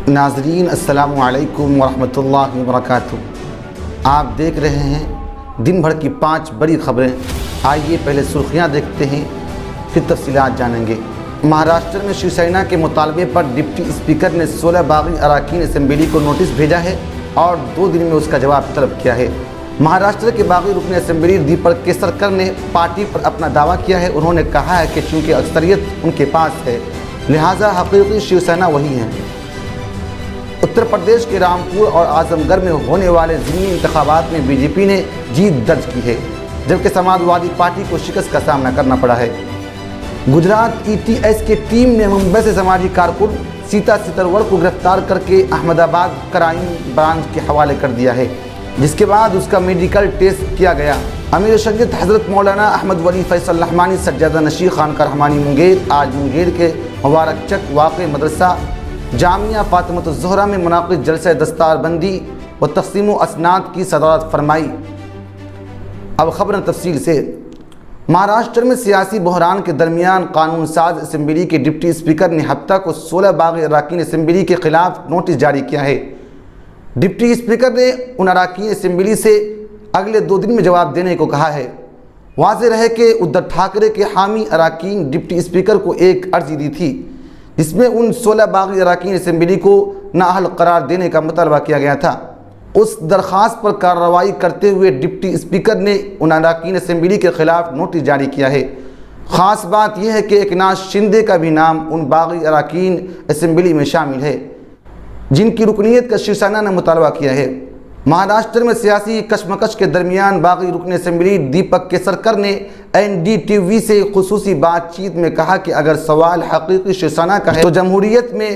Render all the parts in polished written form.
ناظرین السلام علیکم ورحمۃ اللہ وبرکاتہ۔ آپ دیکھ رہے ہیں دن بھر کی 5 بڑی خبریں۔ آئیے پہلے سرخیاں دیکھتے ہیں، پھر تفصیلات جانیں گے۔ مہاراشٹر میں شیو سینا کے مطالبے پر ڈپٹی اسپیکر نے 16 باغی اراکین اسمبلی کو نوٹس بھیجا ہے اور 2 دن میں اس کا جواب طلب کیا ہے۔ مہاراشٹر کے باغی رکن اسمبلی دیپک کیسرکر نے پارٹی پر اپنا دعویٰ کیا ہے۔ انہوں نے کہا ہے کہ چونکہ اکثریت ان کے پاس ہے لہٰذا حقیقی شیو سینا وہی ہیں۔ اتر پردیش کے رامپور اور اعظم گڑھ میں ہونے والے ضمنی انتخابات میں بی جے پی نے جیت درج کی ہے، جبکہ سماجوادی پارٹی کو شکست کا سامنا کرنا پڑا ہے۔ گجرات ای ٹی ایس کی ٹیم نے ممبئی سے سماجی کارکن سیتا سترور کو گرفتار کر کے احمد آباد کرائم برانچ کے حوالے کر دیا ہے، جس کے بعد اس کا میڈیکل ٹیسٹ کیا گیا۔ امیر شریعت حضرت مولانا احمد ولی فیصل رحمانی سجادہ نشین خانقاہ رحمانی منگیر آج منگیر کے مبارک چک واقع مدرسہ جامعہ فاطمۃ الزہرا میں منعقد جلسہ دستار بندی و تقسیم و اسناد کی صدارت فرمائی۔ اب خبریں تفصیل سے۔ مہاراشٹر میں سیاسی بحران کے درمیان قانون ساز اسمبلی کے ڈپٹی اسپیکر نے ہفتہ کو 16 باغی اراکین اسمبلی کے خلاف نوٹس جاری کیا ہے۔ ڈپٹی اسپیکر نے ان اراکین اسمبلی سے اگلے 2 دن میں جواب دینے کو کہا ہے۔ واضح رہے کہ ادھو ٹھاکرے کے حامی اراکین ڈپٹی اسپیکر کو ایک عرضی دی تھی جس میں ان 16 باغی اراکین اسمبلی کو نااہل قرار دینے کا مطالبہ کیا گیا تھا۔ اس درخواست پر کارروائی کرتے ہوئے ڈپٹی اسپیکر نے ان اراکین اسمبلی کے خلاف نوٹس جاری کیا ہے۔ خاص بات یہ ہے کہ ایکناتھ شندے کا بھی نام ان باغی اراکین اسمبلی میں شامل ہے جن کی رکنیت کا شیو سینا نے مطالبہ کیا ہے۔ مہاراشٹر میں سیاسی کشمکش کے درمیان باغی رکن اسمبلی دیپک کیسرکر نے این ڈی ٹی وی سے خصوصی بات چیت میں کہا کہ اگر سوال حقیقی شیو سینا کا ہے تو جمہوریت میں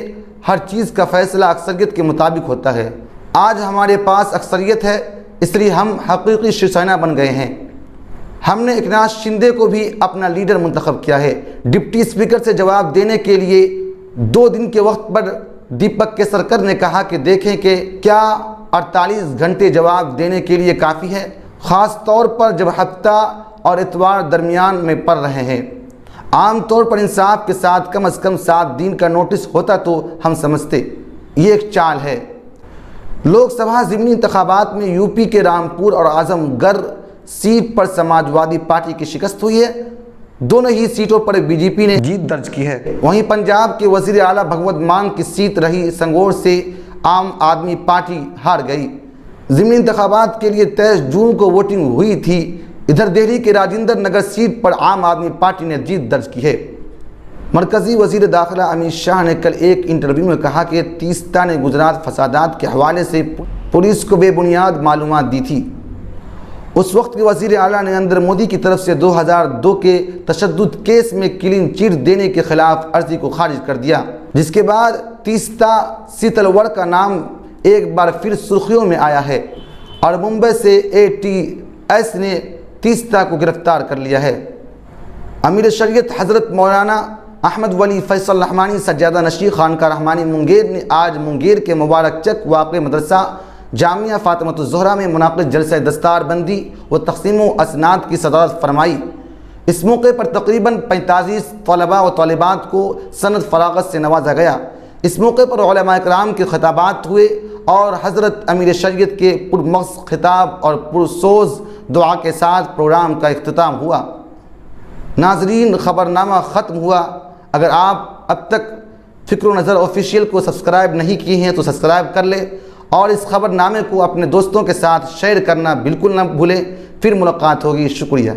ہر چیز کا فیصلہ اکثریت کے مطابق ہوتا ہے۔ آج ہمارے پاس اکثریت ہے، اس لیے ہم حقیقی شیو سینا بن گئے ہیں۔ ہم نے ایکناتھ شندے کو بھی اپنا لیڈر منتخب کیا ہے۔ ڈپٹی اسپیکر سے جواب دینے کے لیے 2 دن کے وقت پر دیپک کیسرکر نے کہا کہ دیکھیں کہ کیا 48 گھنٹے جواب دینے کے لیے کافی ہے، خاص طور پر جب ہفتہ اور اتوار درمیان میں پڑ رہے ہیں۔ عام طور پر انصاف کے ساتھ کم از کم 7 دن کا نوٹس ہوتا تو ہم سمجھتے۔ یہ ایک چال ہے۔ لوک سبھا ضمنی انتخابات میں یو پی کے رامپور اور اعظم گڑھ سیٹ پر سماجوادی پارٹی کی شکست ہوئی ہے۔ دونوں ہی سیٹوں پر بی جے پی نے جیت درج کی ہے۔ وہیں پنجاب کے وزیر اعلیٰ بھگوت مان کی سیٹ رہی سنگور سے عام آدمی پارٹی ہار گئی۔ ضمنی انتخابات کے لیے 23 جون کو ووٹنگ ہوئی تھی۔ ادھر دہلی کے راجندر نگر سیٹ پر عام آدمی پارٹی نے جیت درج کی ہے۔ مرکزی وزیر داخلہ امت شاہ نے کل ایک انٹرویو میں کہا کہ تیستا نے گجرات فسادات کے حوالے سے پولیس کو بے بنیاد معلومات دی تھی۔ اس وقت کے وزیر اعلیٰ نریندر مودی کی طرف سے 2002 کے تشدد کیس میں کلین چٹ دینے کے خلاف عرضی کو خارج کر دیا، جس کے بعد تیستا سترور کا نام ایک بار پھر سرخیوں میں آیا ہے اور ممبئی سے اے ٹی ایس نے تیستا کو گرفتار کر لیا ہے۔ امیر شریعت حضرت مولانا احمد ولی فیصل رحمانی سجادہ نشین خانقاہ رحمانی منگیر نے آج منگیر کے مبارک چک واقع مدرسہ جامعہ فاطمۃ الزہرا میں منعقد جلسہ دستار بندی و تقسیم و اسناد کی صدارت فرمائی۔ اس موقع پر تقریباً 45 طلباء و طالبات کو سند فراغت سے نوازا گیا۔ اس موقع پر علماء کرام کے خطابات ہوئے اور حضرت امیر شریعت کے پرمغز خطاب اور پرسوز دعا کے ساتھ پروگرام کا اختتام ہوا۔ ناظرین، خبرنامہ ختم ہوا۔ اگر آپ اب تک فکر و نظر آفیشیل کو سبسکرائب نہیں کیے ہیں تو سبسکرائب کر لیں اور اس خبر نامے کو اپنے دوستوں کے ساتھ شیئر کرنا بالکل نہ بھولیں۔ پھر ملاقات ہوگی۔ شکریہ۔